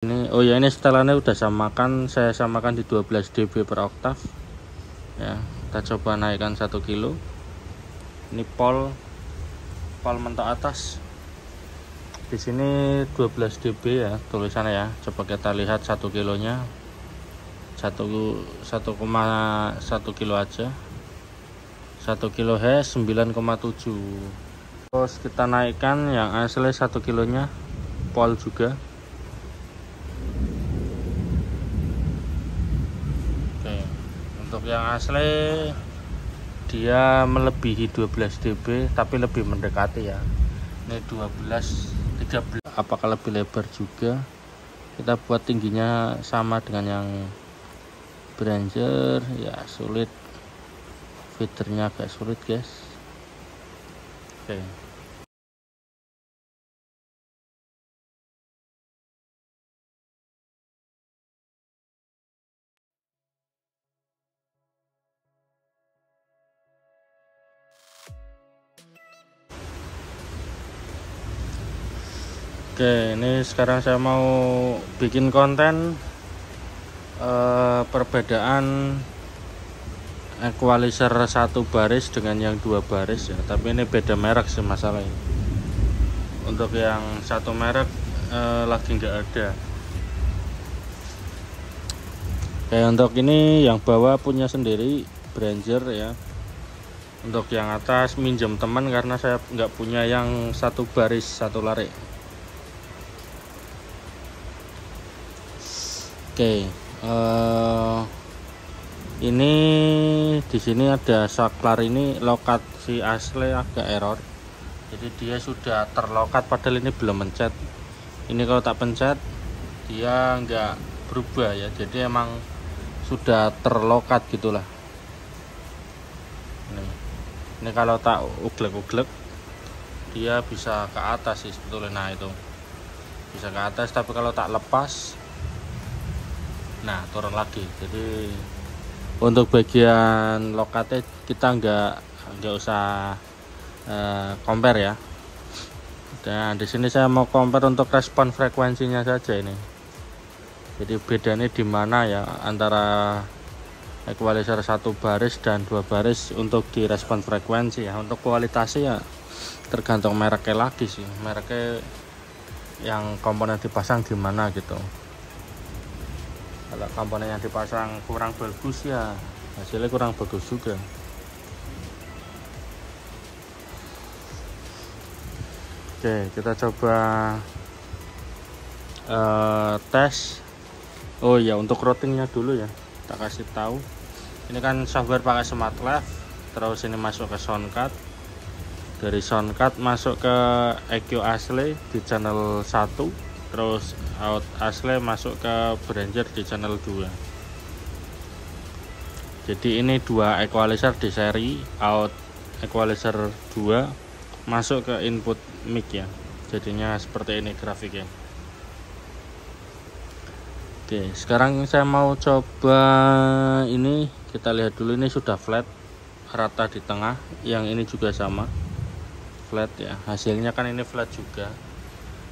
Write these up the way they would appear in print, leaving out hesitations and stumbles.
Ini oh ya, ini setelannya udah saya samakan di 12 dB per oktav ya. Kita coba naikkan 1 kilo. Ini pol mentok atas di sini 12 dB ya tulisannya ya. Coba kita lihat 1 kilonya 1,1 kilo aja. 1 kilo Hz 9,7. Terus kita naikkan yang asli 1 kilonya pol juga. Oke, untuk yang asli dia melebihi 12 dB tapi lebih mendekati ya. Ini 12 13. Apakah lebih lebar juga? Kita buat tingginya sama dengan yang Behringer ya, sulit. Feedernya agak sulit guys. Oke. Oke, ini sekarang saya mau bikin konten perbedaan equalizer 1 baris dengan yang 2 baris ya. Tapi ini beda merek sih masalahnya. Untuk yang 1 merek lagi nggak ada. Oke, untuk ini yang bawah punya sendiri Behringer ya. Untuk yang atas minjem teman karena saya nggak punya yang 1 baris 1 lari. Oke, ini di sini ada saklar, ini lokasi asli agak error. Jadi dia sudah terlokat padahal ini belum mencet. Ini kalau tak pencet dia nggak berubah ya. Jadi emang sudah terlokat gitulah. Ini kalau tak uglek-uglek dia bisa ke atas sih sebetulnya. Nah itu bisa ke atas, tapi kalau tak lepas nah turun lagi. Jadi untuk bagian lokatnya kita nggak usah compare ya. Dan di sini saya mau compare untuk respon frekuensinya saja ini. Jadi bedanya di mana ya antara equalizer 1 baris dan 2 baris untuk di respon frekuensi ya. Untuk kualitasnya ya tergantung mereknya lagi sih. Mereknya yang komponen dipasang gimana gitu. Kalau komponen yang dipasang kurang bagus ya hasilnya kurang bagus juga. Oke, kita coba tes. Oh ya, untuk routingnya dulu ya kita kasih tahu. Ini kan software pakai SmartLav. Terus ini masuk ke Soundcard. Dari Soundcard masuk ke EQ asli di channel 1. Terus out asli masuk ke Behringer di channel 2. Jadi ini 2 equalizer di seri. Out equalizer 2 masuk ke input mic ya. Jadinya seperti ini grafiknya. Oke, sekarang saya mau coba ini. Kita lihat dulu, ini sudah flat rata di tengah. Yang ini juga sama flat ya. Hasilnya kan ini flat juga,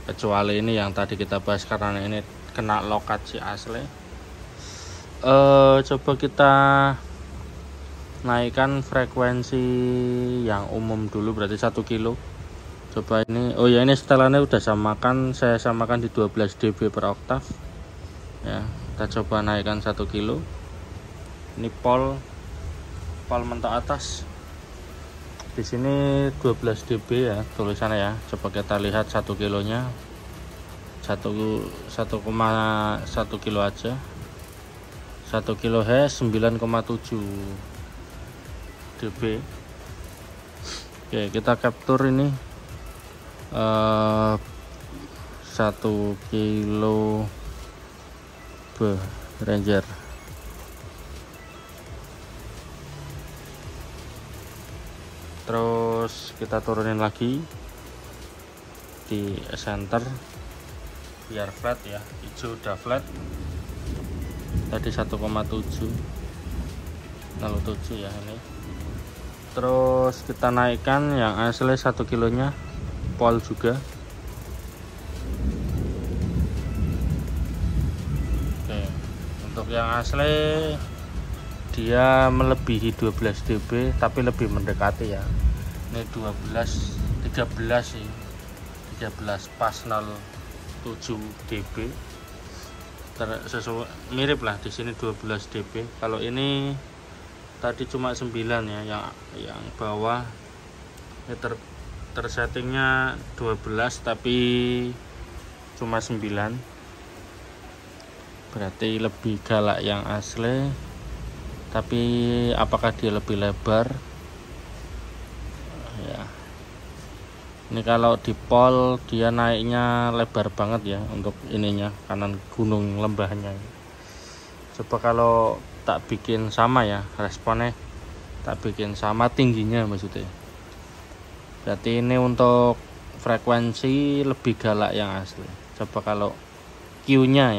kecuali ini yang tadi kita bahas karena ini kena lokat si asli. Coba kita naikkan frekuensi yang umum dulu, berarti 1 kilo. Coba ini, oh ya, ini setelannya udah saya samakan di 12 dB per oktav ya. Kita coba naikkan 1 kilo. Ini pol mentok atas di sini 12 dB ya tulisannya ya. Coba kita lihat 1 kilonya 1,1 kilo aja. 1 kilo Hz 9,7 dB. Oke, kita capture ini 1 kilo Behringer. Terus kita turunin lagi di center biar flat ya. Hijau udah flat. Tadi 1,7 ya ini. Terus kita naikkan yang asli 1 kilonya pol juga. Untuk yang asli dia melebihi 12 dB tapi lebih mendekati ya. Ini 13 sih, 13 pas 07 dB. Sesuai mirip lah, di sini 12 dB. Kalau ini tadi cuma 9 ya, yang bawah ini tersettingnya 12 tapi cuma 9, berarti lebih galak yang asli. Tapi apakah dia lebih lebar ya, ini kalau di pol dia naiknya lebar banget ya untuk ininya, kanan gunung lembahnya. Coba kalau tak bikin sama ya, responnya tak bikin sama tingginya maksudnya, berarti ini untuk frekuensi lebih galak yang asli. Coba kalau Q-nya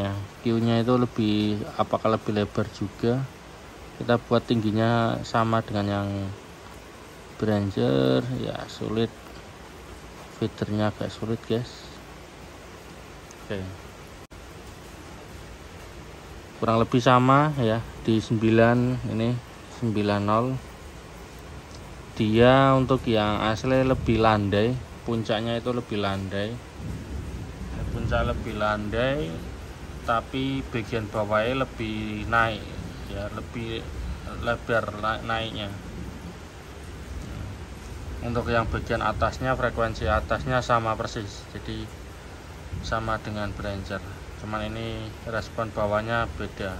itu lebih, apakah lebih lebar juga. Kita buat tingginya sama dengan yang Behringer ya, sulit, feedernya agak sulit guys. Oke, kurang lebih sama ya, di 9, ini 90. Dia untuk yang asli lebih landai, puncaknya itu lebih landai, puncak lebih landai, tapi bagian bawahnya lebih naik ya, lebih lebar naiknya. Untuk yang bagian atasnya, frekuensi atasnya sama persis, jadi sama dengan Behringer, cuman ini respon bawahnya beda,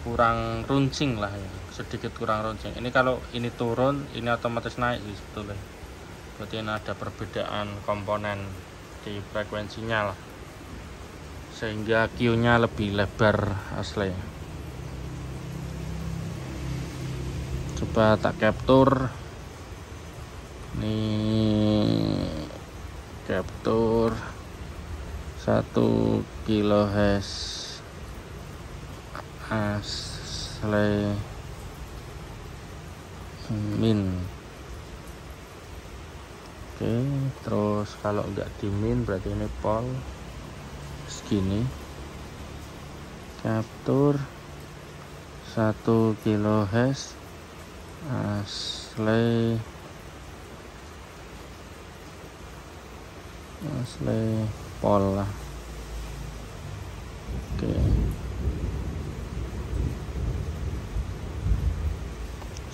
kurang runcing lah ya, sedikit kurang runcing. Ini kalau ini turun, ini otomatis naik sih sebetulnya, berarti ini ada perbedaan komponen di frekuensinya lah, sehingga Q-nya lebih lebar asli. Coba tak capture, ini capture 1 kHz asli min. Oke, terus kalau enggak di min berarti ini pol segini. Capture 1 kHz asli pol lah. Oke,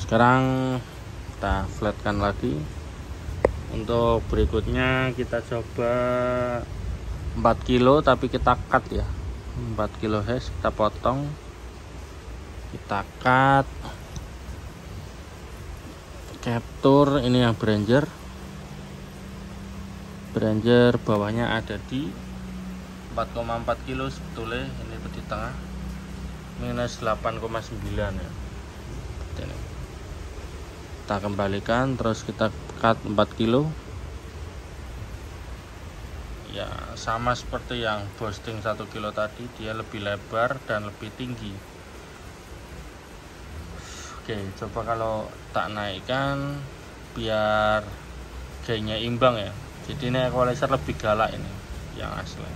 sekarang kita flatkan lagi. Untuk berikutnya kita coba 4 kilo tapi kita cut ya, 4 kHz kita potong, kita cut, capture. Ini yang Behringer bawahnya ada di 4,4 kilo sebetulnya, ini di tengah minus 8,9 ya. Ini kita kembalikan, terus kita cut 4 kilo ya, sama seperti yang boosting 1 kilo tadi, dia lebih lebar dan lebih tinggi. Oke, coba kalau tak naikkan biar gainnya imbang ya, jadi ini equalizer lebih galak ini yang asli.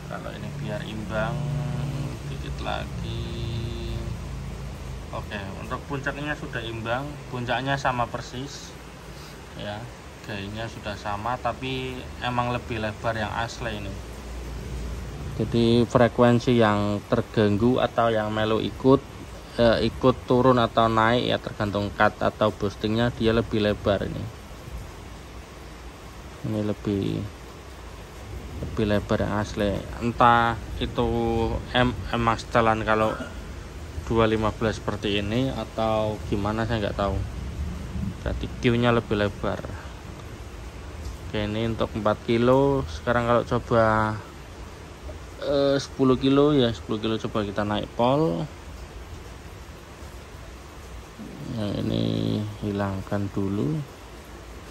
Kalau ini biar imbang dikit lagi. Oke, untuk puncaknya sudah imbang, puncaknya sama persis ya, gainnya sudah sama, tapi emang lebih lebar yang asli ini. Jadi frekuensi yang terganggu atau yang melu ikut turun atau naik ya, tergantung cut atau boostingnya, dia lebih lebar ini lebih lebar yang asli. Entah itu emang setelan kalau 215 seperti ini atau gimana, saya nggak tahu, berarti Q-nya lebih lebar. Oke, ini untuk 4 kilo. Sekarang kalau coba 10 kilo ya, 10 kilo coba kita naik pol. Yang ini hilangkan dulu,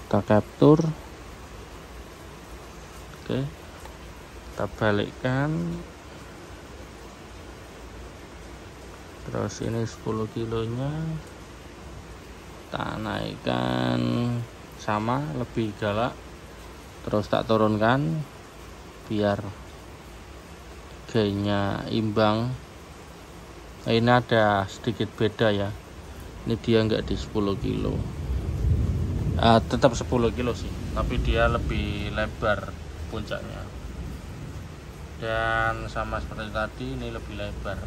kita capture. Oke, kita balikkan, terus ini 10 kilonya kita naikkan sama, lebih galak, terus tak turunkan biar harganya imbang. Nah, ini ada sedikit beda ya, ini dia enggak di 10 kilo, tetap 10 kilo sih, tapi dia lebih lebar puncaknya, dan sama seperti tadi ini lebih lebar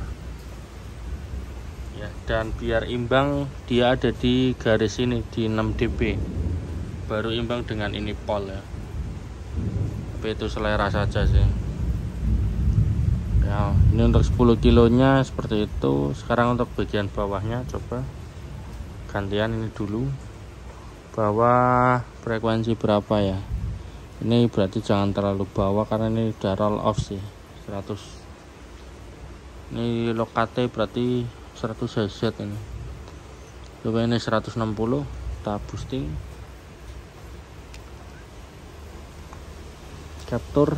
ya. Dan biar imbang dia ada di garis ini di 6 dB, baru imbang dengan ini pol ya, tapi itu selera saja sih ya. Ini untuk 10 kilonya seperti itu. Sekarang untuk bagian bawahnya coba gantian ini dulu, bawah frekuensi berapa ya. Ini berarti jangan terlalu bawah karena ini udah roll off sih, 100. Ini lokate berarti 100 Hz ini. Coba ini 160, kita boosting, capture.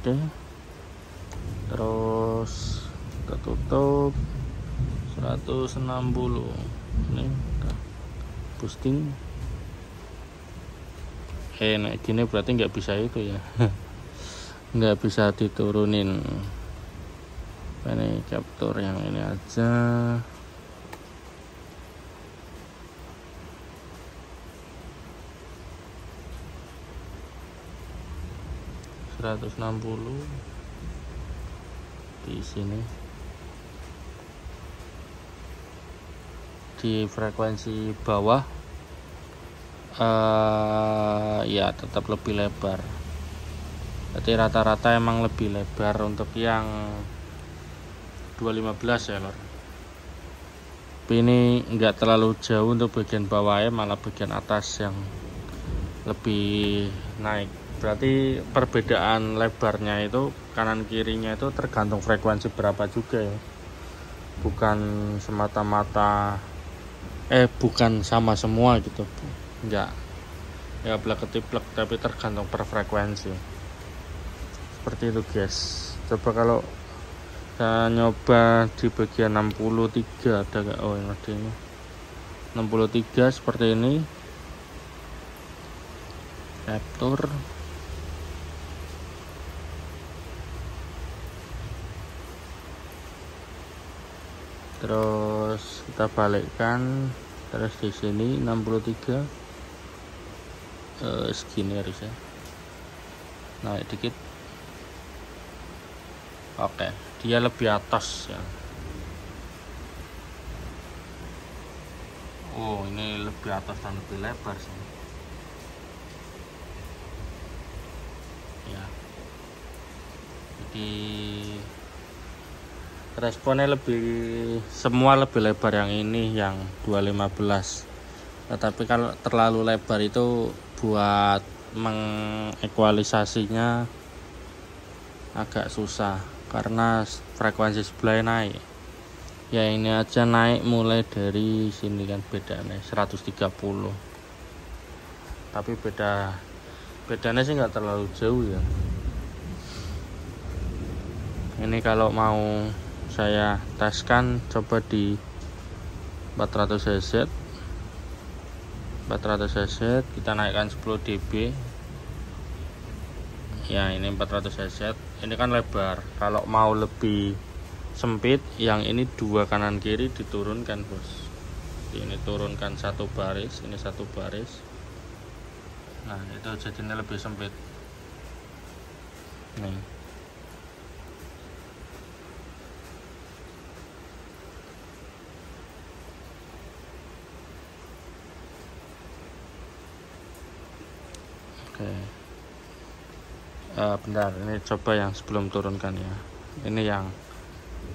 Oke, terus kita tutup 160. Ini kita boosting. Nah gini berarti nggak bisa itu ya. Nggak bisa diturunin. Ini capture yang ini aja. ...160 di sini, di frekuensi bawah ya tetap lebih lebar. Jadi rata-rata emang lebih lebar untuk yang 215 ya lor. Tapi ini enggak terlalu jauh untuk bagian bawahnya, malah bagian atas yang lebih naik. Berarti perbedaan lebarnya itu kanan kirinya itu tergantung frekuensi berapa juga ya, bukan semata-mata bukan sama semua gitu, enggak ya blek ketiplek, tapi tergantung per frekuensi seperti itu guys. Coba kalau saya nyoba di bagian 63 ada gak? Oh ini ada, ini 63 seperti ini, capture. Terus kita balikkan, terus di sini 63 segini harusnya, naik dikit. Oke, dia lebih atas ya. Oh ini lebih atas dan lebih lebar sih ya. Jadi responnya semua lebih lebar yang ini, yang 215. Tetapi kalau terlalu lebar itu buat mengekualisasinya agak susah karena frekuensi sebelah naik ya. Ini aja naik mulai dari sini kan bedanya 130, tapi bedanya sih nggak terlalu jauh ya. Ini kalau mau saya teskan coba di 400 Hz. 400 Hz kita naikkan 10 dB ya. Ini 400 Hz, ini kan lebar. Kalau mau lebih sempit, yang ini dua kanan kiri diturunkan bos. Ini turunkan satu baris, ini satu baris. Nah itu jadinya lebih sempit nih. Bentar, ini coba yang sebelum turunkan ya. Ini yang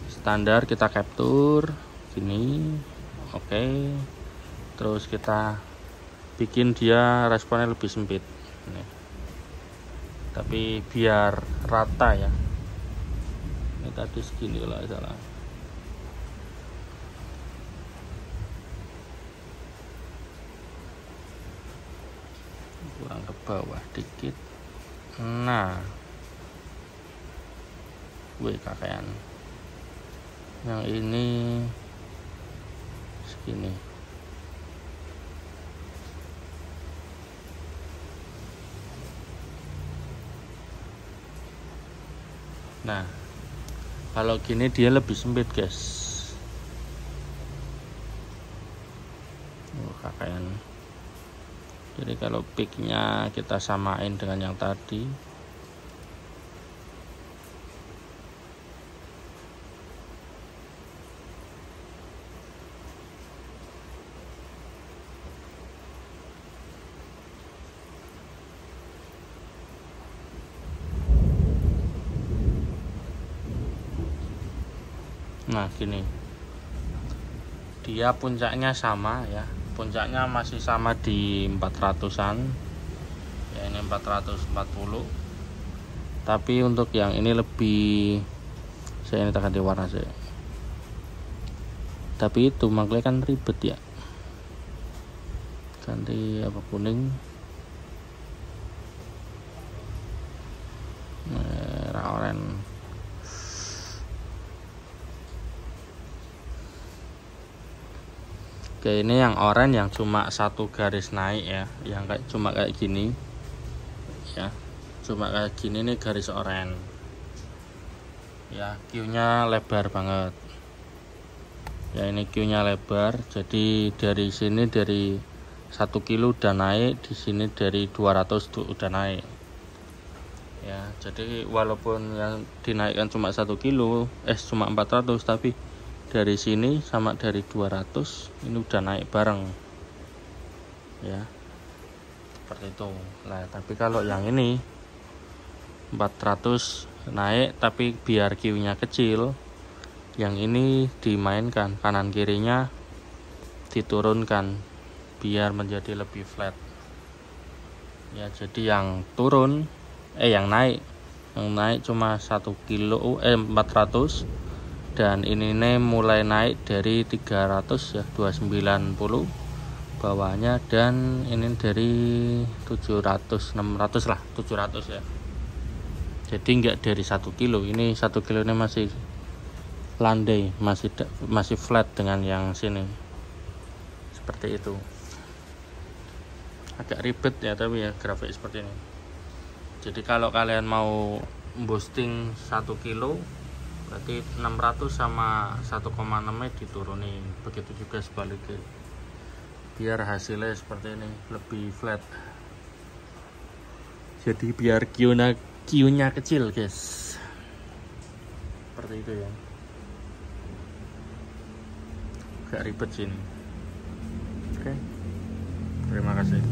standar kita capture gini. Oke, terus kita bikin dia responnya lebih sempit nih. Tapi biar rata ya. Ini tadi segini lah salah. Kurang ke bawah dikit. Nah, kakean. Yang ini segini. Nah, kalau gini dia lebih sempit guys. KKN. Jadi kalau peaknya kita samain dengan yang tadi. Nah gini, dia puncaknya sama ya, puncaknya masih sama di 400-an ya, ini 440. Tapi untuk yang ini lebih, saya ini tak ganti warna sih, tapi itu makanya kan ribet ya, ganti apa, kuning, merah, oranye. Oke, ini yang oranye yang cuma satu garis naik ya, yang cuma kayak gini ya, cuma kayak gini nih garis oranye ya. Q-nya lebar banget ya, ini Q-nya lebar. Jadi dari sini dari 1 kilo udah naik, di sini dari 200 udah naik ya. Jadi walaupun yang dinaikkan cuma 1 kilo, cuma 400, tapi dari sini sama dari 200 ini udah naik bareng ya, seperti itu. Nah tapi kalau yang ini 400 naik tapi biar Q-nya kecil, yang ini dimainkan kanan kirinya diturunkan biar menjadi lebih flat ya. Jadi yang turun yang naik cuma 1 kilo 400, dan ini nih mulai naik dari 300 ya, 290 bawahnya, dan ini dari 700 600 lah, 700 ya. Jadi enggak dari 1 kilo, ini 1 kilo ini masih landai, masih flat dengan yang sini, seperti itu. Agak ribet ya, tapi ya grafik seperti ini. Jadi kalau kalian mau boosting 1 kilo berarti 600 sama 1,6 diturunin, begitu juga sebaliknya, biar hasilnya seperti ini, lebih flat. Jadi biar Q-nya kecil guys, seperti itu ya. Gak ribet sini. Oke, terima kasih.